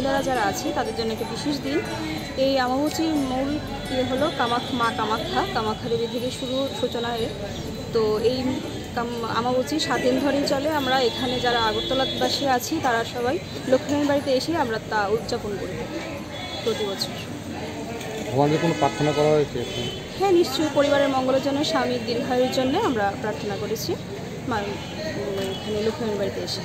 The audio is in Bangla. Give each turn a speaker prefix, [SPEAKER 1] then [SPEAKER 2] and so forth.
[SPEAKER 1] বাসিন্দারা যারা আছে তাদের জন্য একটা বিশেষ দিন। এই অমাবস্যার মূল হলো মা কামাখ্যা দেবী থেকে সূচনা এর। তো এই অমাবস্যার 7 দিন ধরেই চলে। আমরা এখানে যারা আগরতলাবাসী আছি তারা সবাই লক্ষ্মীনারায়ণ বাড়িতে এসে আমরা তা উদযাপন করি প্রতি বছর।
[SPEAKER 2] ভগবানকে কোনো প্রার্থনা করা হয়েছে?
[SPEAKER 1] হ্যাঁ, নিশ্চয়ই। পরিবারের মঙ্গলের জন্য, স্বামীর দীর্ঘায়ুর জন্য আমরা প্রার্থনা করেছি এখানে লক্ষ্মীনারায়ণ বাড়িতে এসে।